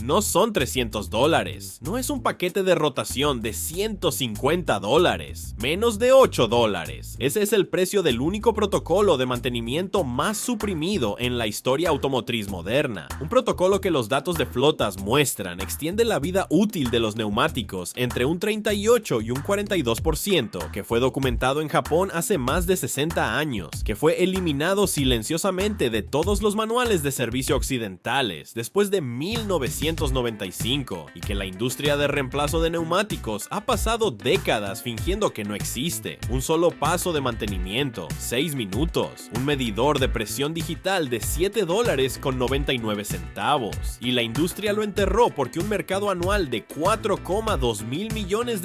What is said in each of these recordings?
no son $300, no es un paquete de rotación de $150, menos de $8. Ese es el precio del único protocolo de mantenimiento más suprimido en la historia automotriz moderna. Un protocolo que los datos de flotas muestran extiende la vida útil de los neumáticos entre un 38 y un 42%, que fue documentado en Japón hace más de 60 años, que fue eliminado silenciosamente de todos los manuales de servicio occidentales después de 1995, y que la industria de reemplazo de neumáticos ha pasado décadas fingiendo que no existe. Un solo paso de mantenimiento, 6 minutos, un medidor de presión digital de $7.99, y la industria lo enterró porque un mercado anual de $4,2 mil millones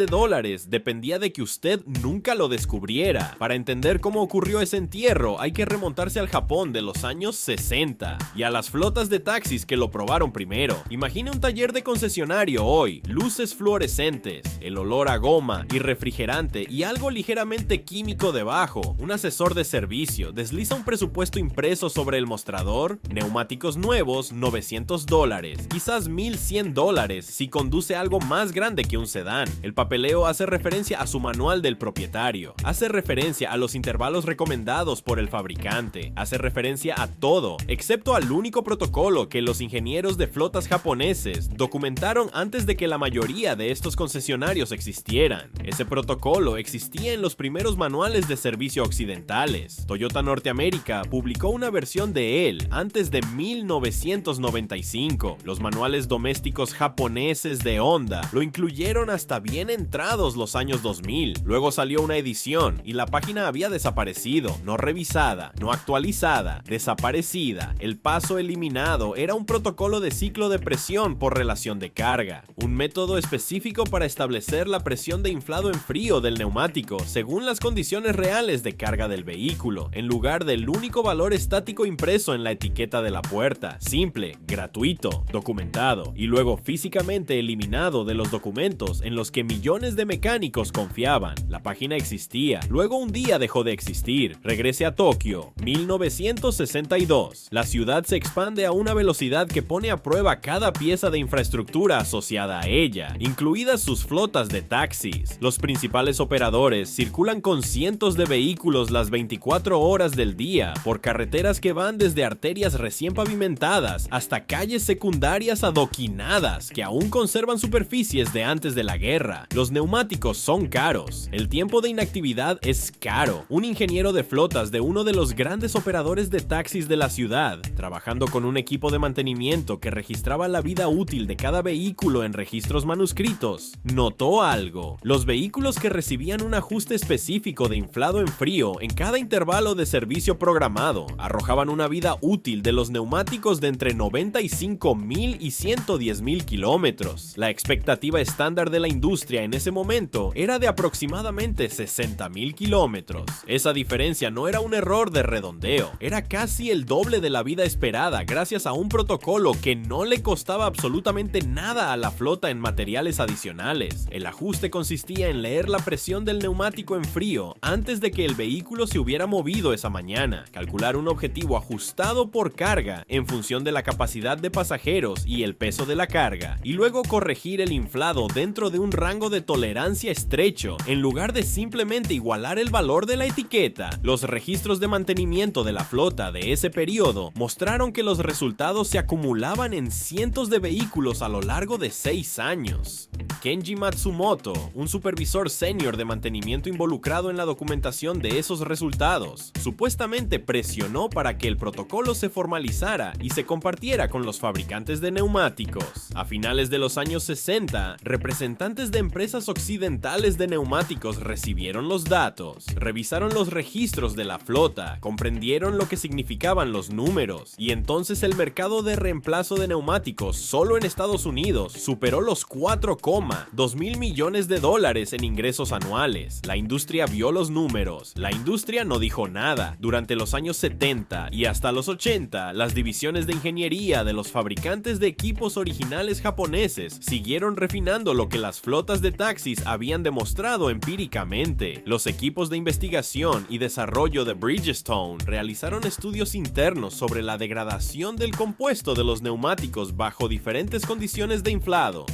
dependía de que usted nunca lo descubriera. Para entender cómo ocurrió ese entierro hay que remontarse al Japón de los años 60 y a las flotas de taxis que lo probaron primero. Imagine un taller de concesionario hoy, luces fluorescentes, el olor a goma y refrigerante y algo ligeramente químico debajo. Un asesor de servicio desliza un presupuesto impreso sobre el mostrador. Neumáticos nuevos, $900, quizás $1,100 si conduce algo más grande que un sedán. El papeleo hace referencia a su manual del propietario, hace referencia a los intervalos recomendados por el fabricante, hace referencia a todo, excepto al único protocolo que los ingenieros de flotas japoneses documentaron antes de que la mayoría de estos concesionarios existieran. Ese protocolo existía en los primeros manuales de servicio occidentales. Toyota Norteamérica publicó una versión de él antes de 1995. Los manuales domésticos japoneses de Honda lo incluyeron hasta bien entrados los años 2000. Luego salió una edición y la página había desaparecido, no revisada, no actualizada, desaparecida. El paso eliminado era un protocolo de ciclo de presión por relación de carga, un método específico para establecer la presión de inflado en frío del neumático según las condiciones reales de carga del vehículo, en lugar del único valor estático impreso en la etiqueta de la puerta. Simple, gratuito, documentado y luego físicamente eliminado de los documentos en los que millones de mecánicos confiaban. La página existía, luego un día dejó de existir. Regrese a Tokio, 1962. La ciudad se expande a una velocidad que pone a prueba cada pieza de infraestructura asociada a ella, incluidas sus flotas de taxis. Los principales operadores circulan con cientos de vehículos las 24 horas del día por carreteras que van desde arterias recién pavimentadas hasta calles secundarias adoquinadas que aún conservan superficies de antes de la guerra. Los neumáticos son caros, el tiempo de inactividad es caro. Un ingeniero de flotas de uno de los grandes operadores de taxis de la ciudad, trabajando con un equipo de mantenimiento que registraba la vida útil de cada vehículo en registros manuscritos, notó algo. Los vehículos que recibían un ajuste específico de inflado en frío en cada intervalo de servicio programado arrojaban una vida útil de los neumáticos de entre 95,000 y 110,000 kilómetros. La expectativa estándar de la industria en ese momento era de aproximadamente 60,000 kilómetros. Esa diferencia no era un error de redondeo, era casi el doble de la vida esperada gracias a un protocolo que no le costaba absolutamente nada a la flota en materiales adicionales. El ajuste consistía en leer la presión del neumático en frío antes de que el vehículo se hubiera movido esa mañana, calcular un objetivo ajustado por carga en función de la capacidad de pasajeros y el peso de la carga, y luego corregir el inflado dentro de un rango de tolerancia estrecho en lugar de simplemente igualar el valor de la etiqueta. Los registros de mantenimiento de la flota de ese periodo mostraron que los resultados se acumulaban en cientos de vehículos a lo largo de 6 años. Kenji Matsumoto, un supervisor senior de mantenimiento involucrado en la documentación de esos resultados, supuestamente presionó para que el protocolo se formalizara y se compartiera con los fabricantes de neumáticos. A finales de los años 60, representantes de empresas occidentales de neumáticos recibieron los datos, revisaron los registros de la flota, comprendieron lo que significaban los números, y entonces el mercado de reemplazo de neumáticos solo en Estados Unidos superó los $4,2 4,2 mil millones de dólares en ingresos anuales. La industria vio los números. La industria no dijo nada. Durante los años 70 y hasta los 80, las divisiones de ingeniería de los fabricantes de equipos originales japoneses siguieron refinando lo que las flotas de taxis habían demostrado empíricamente. Los equipos de investigación y desarrollo de Bridgestone realizaron estudios internos sobre la degradación del compuesto de los neumáticos bajo diferentes condiciones de inflado.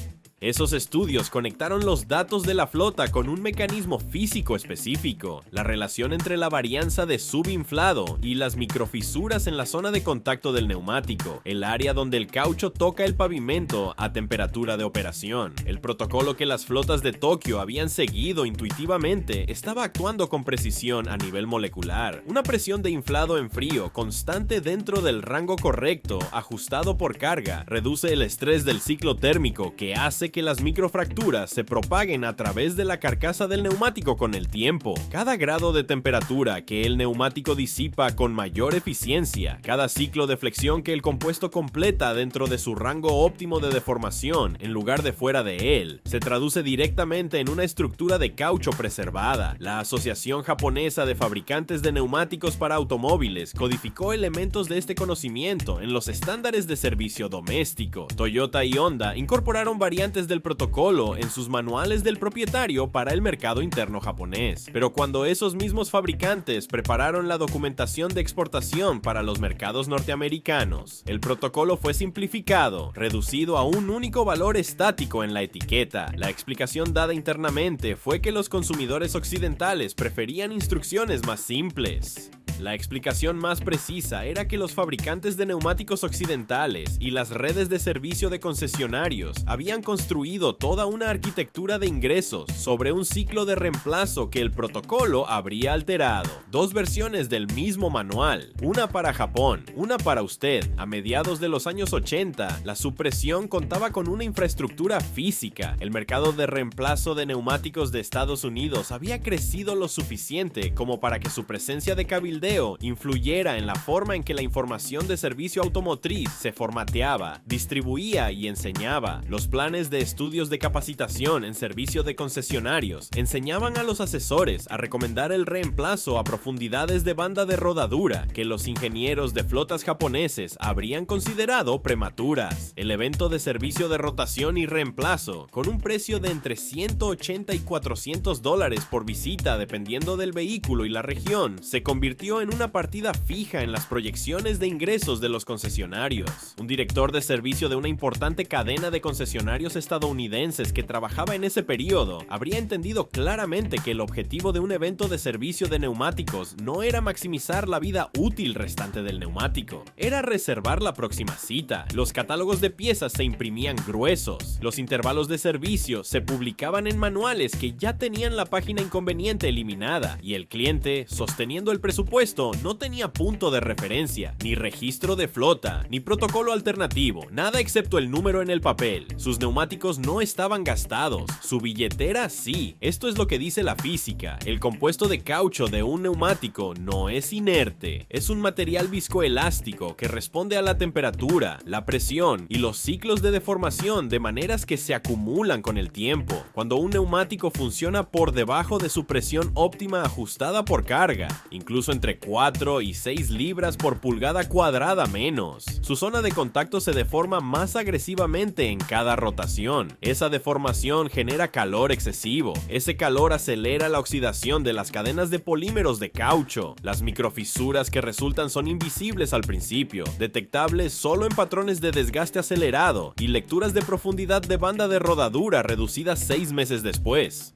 Esos estudios conectaron los datos de la flota con un mecanismo físico específico, la relación entre la varianza de subinflado y las microfisuras en la zona de contacto del neumático, el área donde el caucho toca el pavimento a temperatura de operación. El protocolo que las flotas de Tokio habían seguido intuitivamente estaba actuando con precisión a nivel molecular. Una presión de inflado en frío constante dentro del rango correcto, ajustado por carga, reduce el estrés del ciclo térmico que hace que las microfracturas se propaguen a través de la carcasa del neumático con el tiempo. Cada grado de temperatura que el neumático disipa con mayor eficiencia, cada ciclo de flexión que el compuesto completa dentro de su rango óptimo de deformación en lugar de fuera de él, se traduce directamente en una estructura de caucho preservada. La Asociación Japonesa de Fabricantes de Neumáticos para Automóviles codificó elementos de este conocimiento en los estándares de servicio doméstico. Toyota y Honda incorporaron variantes del protocolo en sus manuales del propietario para el mercado interno japonés. Pero cuando esos mismos fabricantes prepararon la documentación de exportación para los mercados norteamericanos, el protocolo fue simplificado, reducido a un único valor estático en la etiqueta. La explicación dada internamente fue que los consumidores occidentales preferían instrucciones más simples. La explicación más precisa era que los fabricantes de neumáticos occidentales y las redes de servicio de concesionarios habían construido toda una arquitectura de ingresos sobre un ciclo de reemplazo que el protocolo habría alterado. Dos versiones del mismo manual, una para Japón, una para usted. A mediados de los años 80, la supresión contaba con una infraestructura física. El mercado de reemplazo de neumáticos de Estados Unidos había crecido lo suficiente como para que su presencia de cabildeo influyera en la forma en que la información de servicio automotriz se formateaba, distribuía y enseñaba. Los planes de estudios de capacitación en servicio de concesionarios enseñaban a los asesores a recomendar el reemplazo a profundidades de banda de rodadura que los ingenieros de flotas japoneses habrían considerado prematuras. El evento de servicio de rotación y reemplazo, con un precio de entre $180 y $400 por visita dependiendo del vehículo y la región, se convirtió en una partida fija en las proyecciones de ingresos de los concesionarios. Un director de servicio de una importante cadena de concesionarios estadounidenses que trabajaba en ese periodo habría entendido claramente que el objetivo de un evento de servicio de neumáticos no era maximizar la vida útil restante del neumático, era reservar la próxima cita. Los catálogos de piezas se imprimían gruesos, los intervalos de servicio se publicaban en manuales que ya tenían la página inconveniente eliminada y el cliente, sosteniendo el presupuesto, no tenía punto de referencia, ni registro de flota, ni protocolo alternativo, nada excepto el número en el papel. Sus neumáticos no estaban gastados, su billetera sí. Esto es lo que dice la física. El compuesto de caucho de un neumático no es inerte, es un material viscoelástico que responde a la temperatura, la presión y los ciclos de deformación de maneras que se acumulan con el tiempo. Cuando un neumático funciona por debajo de su presión óptima ajustada por carga, incluso entre 4 y 6 libras por pulgada cuadrada menos, su zona de contacto se deforma más agresivamente en cada rotación. Esa deformación genera calor excesivo. Ese calor acelera la oxidación de las cadenas de polímeros de caucho. Las microfisuras que resultan son invisibles al principio, detectables solo en patrones de desgaste acelerado y lecturas de profundidad de banda de rodadura reducidas 6 meses después.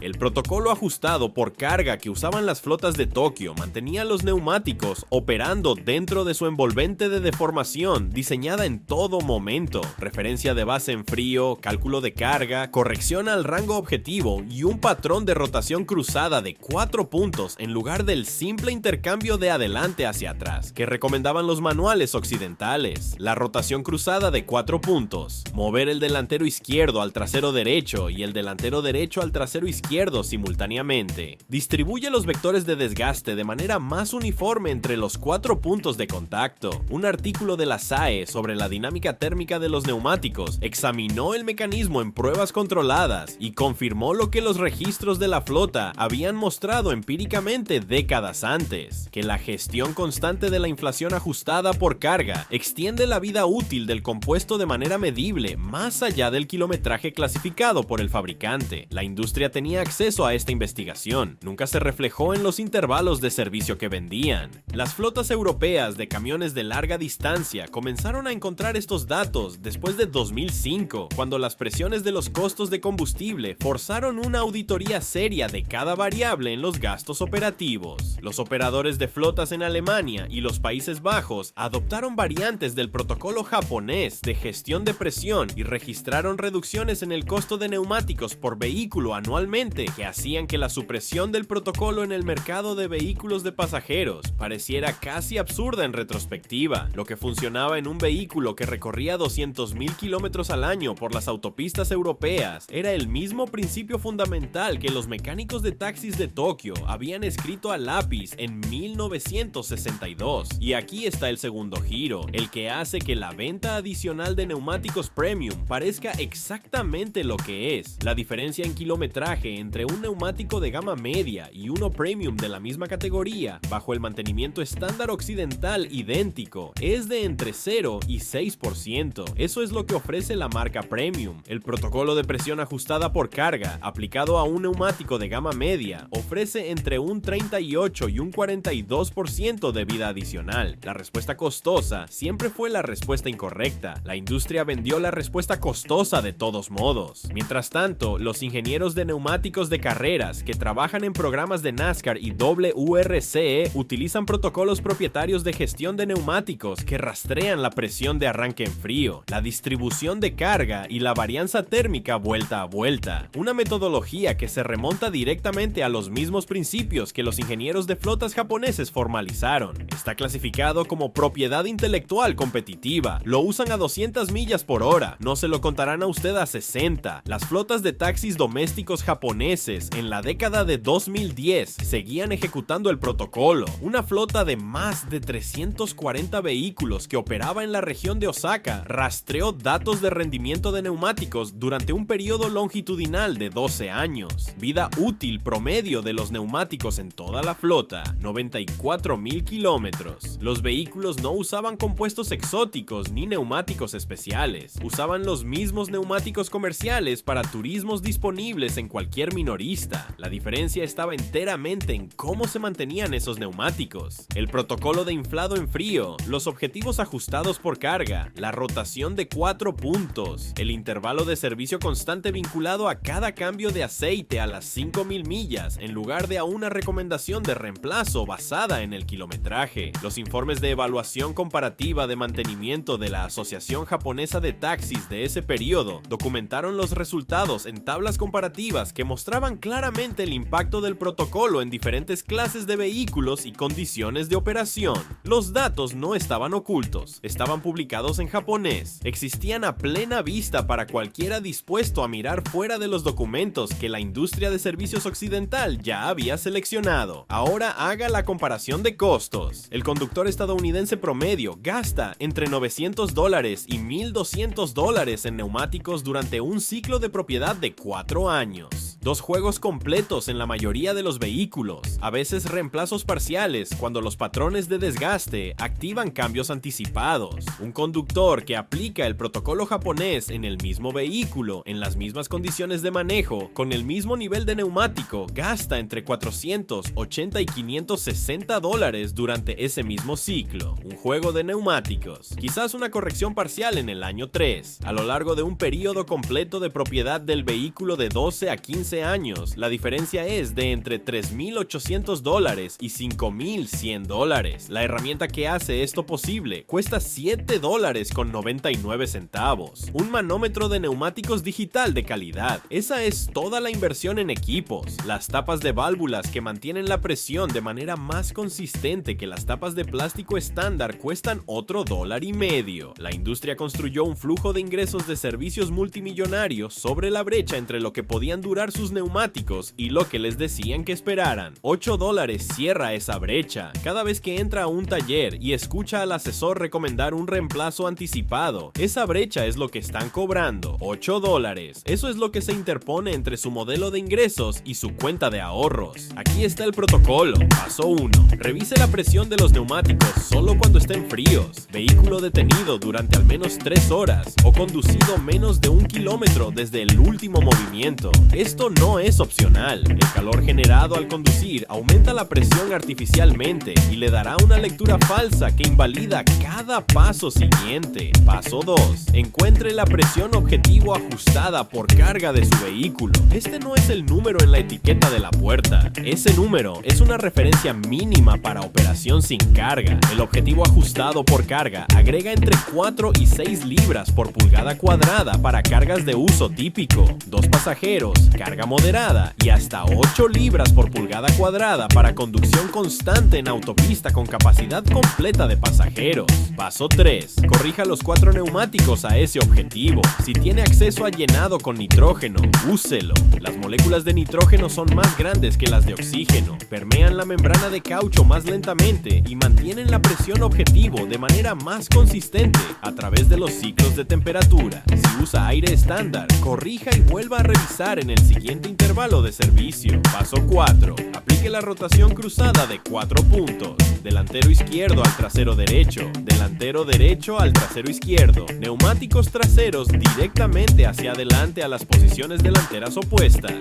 El protocolo ajustado por carga que usaban las flotas de Tokio mantenía los neumáticos operando dentro de su envolvente de deformación diseñada en todo momento. Referencia de base en frío, cálculo de carga, corrección al rango objetivo y un patrón de rotación cruzada de 4 puntos en lugar del simple intercambio de adelante hacia atrás que recomendaban los manuales occidentales. La rotación cruzada de 4 puntos, mover el delantero izquierdo al trasero derecho y el delantero derecho al trasero izquierdo izquierdo simultáneamente. Distribuye los vectores de desgaste de manera más uniforme entre los 4 puntos de contacto. Un artículo de la SAE sobre la dinámica térmica de los neumáticos examinó el mecanismo en pruebas controladas y confirmó lo que los registros de la flota habían mostrado empíricamente décadas antes, que la gestión constante de la inflación ajustada por carga extiende la vida útil del compuesto de manera medible más allá del kilometraje clasificado por el fabricante. La industria tenía acceso a esta investigación, nunca se reflejó en los intervalos de servicio que vendían. Las flotas europeas de camiones de larga distancia comenzaron a encontrar estos datos después de 2005, cuando las presiones de los costos de combustible forzaron una auditoría seria de cada variable en los gastos operativos. Los operadores de flotas en Alemania y los Países Bajos adoptaron variantes del protocolo japonés de gestión de presión y registraron reducciones en el costo de neumáticos por vehículo anualmente que hacían que la supresión del protocolo en el mercado de vehículos de pasajeros pareciera casi absurda en retrospectiva. Lo que funcionaba en un vehículo que recorría 200.000 kilómetros al año por las autopistas europeas era el mismo principio fundamental que los mecánicos de taxis de Tokio habían escrito a lápiz en 1962. Y aquí está el segundo giro, el que hace que la venta adicional de neumáticos premium parezca exactamente lo que es. La diferencia en kilometraje entre un neumático de gama media y uno premium de la misma categoría, bajo el mantenimiento estándar occidental idéntico, es de entre 0 y 6%. Eso es lo que ofrece la marca premium. El protocolo de presión ajustada por carga, aplicado a un neumático de gama media, ofrece entre un 38 y un 42% de vida adicional. La respuesta costosa siempre fue la respuesta incorrecta. La industria vendió la respuesta costosa de todos modos. Mientras tanto, los ingenieros de neumáticos de carreras que trabajan en programas de NASCAR y WRCE utilizan protocolos propietarios de gestión de neumáticos que rastrean la presión de arranque en frío, la distribución de carga y la varianza térmica vuelta a vuelta. Una metodología que se remonta directamente a los mismos principios que los ingenieros de flotas japoneses formalizaron. Está clasificado como propiedad intelectual competitiva. Lo usan a 200 millas por hora. No se lo contarán a usted a 60. Las flotas de taxis domésticos japoneses en la década de 2010 seguían ejecutando el protocolo. Una flota de más de 340 vehículos que operaba en la región de Osaka rastreó datos de rendimiento de neumáticos durante un periodo longitudinal de 12 años. Vida útil promedio de los neumáticos en toda la flota, 94.000 kilómetros. Los vehículos no usaban compuestos exóticos ni neumáticos especiales. Usaban los mismos neumáticos comerciales para turismos disponibles en cualquier minorista. La diferencia estaba enteramente en cómo se mantenían esos neumáticos. El protocolo de inflado en frío, los objetivos ajustados por carga, la rotación de 4 puntos, el intervalo de servicio constante vinculado a cada cambio de aceite a las 5.000 millas en lugar de a una recomendación de reemplazo basada en el kilometraje. Los informes de evaluación comparativa de mantenimiento de la Asociación Japonesa de Taxis de ese periodo documentaron los resultados en tablas comparativas que mostraban claramente el impacto del protocolo en diferentes clases de vehículos y condiciones de operación. Los datos no estaban ocultos, estaban publicados en japonés, existían a plena vista para cualquiera dispuesto a mirar fuera de los documentos que la industria de servicios occidental ya había seleccionado. Ahora haga la comparación de costos. El conductor estadounidense promedio gasta entre $900 y $1,200 en neumáticos durante un ciclo de propiedad de 4 años. 2 juegos completos en la mayoría de los vehículos, a veces reemplazos parciales cuando los patrones de desgaste activan cambios anticipados. Un conductor que aplica el protocolo japonés en el mismo vehículo, en las mismas condiciones de manejo, con el mismo nivel de neumático, gasta entre $480 y $560 durante ese mismo ciclo. Un juego de neumáticos, quizás una corrección parcial en el año 3. A lo largo de un periodo completo de propiedad del vehículo de 12 a 15 años, la diferencia es de entre $3.800 y $5.100. La herramienta que hace esto posible cuesta $7.99. Un manómetro de neumáticos digital de calidad. Esa es toda la inversión en equipos. Las tapas de válvulas que mantienen la presión de manera más consistente que las tapas de plástico estándar cuestan otro $1.50. La industria construyó un flujo de ingresos de servicios multimillonarios sobre la brecha entre lo que podían durar sus sus neumáticos y lo que les decían que esperaran. $8 cierra esa brecha. Cada vez que entra a un taller y escucha al asesor recomendar un reemplazo anticipado, esa brecha es lo que están cobrando, $8. Eso es lo que se interpone entre su modelo de ingresos y su cuenta de ahorros. Aquí está el protocolo. Paso 1. Revise la presión de los neumáticos solo cuando estén fríos. Vehículo detenido durante al menos 3 horas o conducido menos de 1 kilómetro desde el último movimiento. Esto no es opcional. El calor generado al conducir aumenta la presión artificialmente y le dará una lectura falsa que invalida cada paso siguiente. Paso 2. Encuentre la presión objetivo ajustada por carga de su vehículo. Este no es el número en la etiqueta de la puerta. Ese número es una referencia mínima para operación sin carga. El objetivo ajustado por carga agrega entre 4 y 6 libras por pulgada cuadrada para cargas de uso típico, 2 pasajeros, carga moderada y hasta 8 libras por pulgada cuadrada para conducción constante en autopista con capacidad completa de pasajeros. Paso 3. Corrija los 4 neumáticos a ese objetivo. Si tiene acceso a llenado con nitrógeno, úselo. Las moléculas de nitrógeno son más grandes que las de oxígeno, permean la membrana de caucho más lentamente y mantienen la presión objetivo de manera más consistente a través de los ciclos de temperatura. Si usa aire estándar, corrija y vuelva a revisar en el siguiente intervalo de servicio. Paso 4. Aplique la rotación cruzada de 4 puntos. Delantero izquierdo al trasero derecho, delantero derecho al trasero izquierdo, neumáticos traseros directamente hacia adelante a las posiciones delanteras opuestas.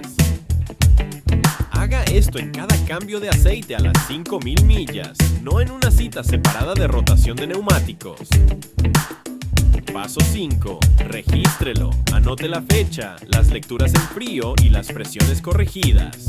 Haga esto en cada cambio de aceite a las 5000 millas, no en una cita separada de rotación de neumáticos. Paso 5. Regístrelo. Anote la fecha, las lecturas en frío y las presiones corregidas.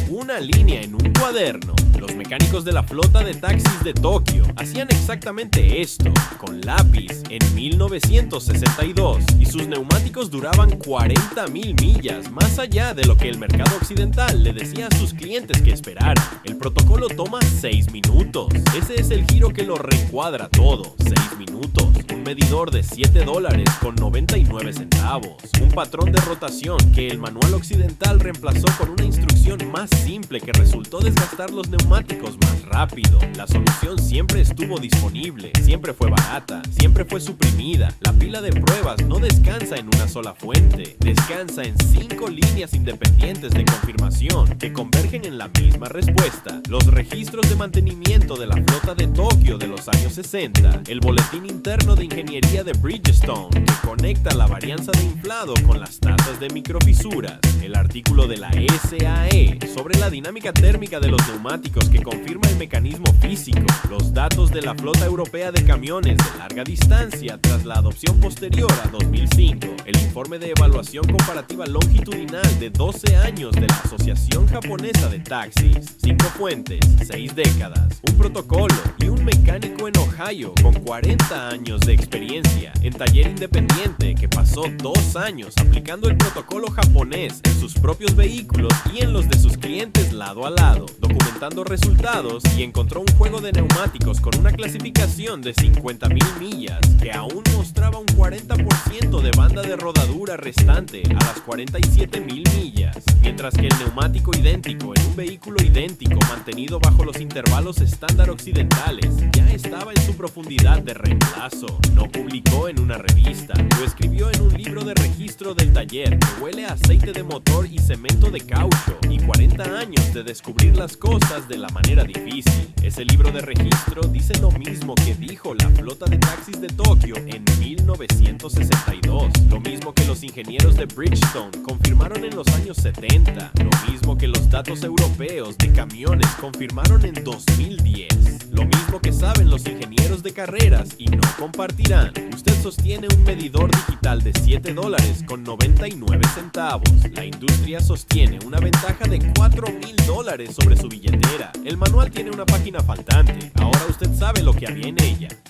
Una línea en un cuaderno. Los mecánicos de la flota de taxis de Tokio hacían exactamente esto, con lápiz, en 1962, y sus neumáticos duraban 40,000 millas, más allá de lo que el mercado occidental le decía a sus clientes que esperaran. El protocolo toma 6 minutos. Ese es el giro que lo reencuadra todo, 6 minutos. Un medidor de $7.99. Un patrón de rotación que el manual occidental reemplazó con una instrucción más simple que resultó desgastar los neumáticos más rápido. La solución siempre estuvo disponible, siempre fue barata, siempre fue suprimida. La pila de pruebas no descansa en una sola fuente, descansa en 5 líneas independientes de confirmación que convergen en la misma respuesta. Los registros de mantenimiento de la flota de Tokio de los años 60, el boletín interno de ingeniería de Bridgestone que conecta la varianza de inflado con las tasas de microfisuras, el artículo de la SAE sobre la dinámica térmica de los neumáticos que confirma el mecanismo físico, los datos de la flota europea de camiones de larga distancia tras la adopción posterior a 2005, el informe de evaluación comparativa longitudinal de 12 años de la Asociación Japonesa de Taxis, 5 fuentes, 6 décadas, un protocolo y un mecánico en Ohio con 40 años de experiencia en taller independiente que pasó 2 años aplicando el protocolo japonés en sus propios vehículos y en los de sus clientes lado a lado, documentando resultados, y encontró un juego de neumáticos con una clasificación de 50,000 millas que aún mostraba un 40% de banda de rodadura restante a las 47,000 millas, mientras que el neumático idéntico en un vehículo idéntico mantenido bajo los intervalos estándar occidentales ya estaba en su profundidad de reemplazo. No publicó en una revista, lo escribió en un libro de registro del taller que huele a aceite de motor y cemento de caucho, y 40 años de descubrir las cosas de la manera difícil. Ese libro de registro dice lo mismo que dijo la flota de taxis de Tokio en 1962, lo mismo que los ingenieros de Bridgestone confirmaron en los años 70, lo mismo que los datos europeos de camiones confirmaron en 2010, lo mismo que saben los ingenieros de carreras y no compartirán. Usted sostiene un medidor digital de $7.99. La industria sostiene una ventaja de $4,000 sobre su billetera. El manual tiene una página faltante. Ahora usted sabe lo que había en ella.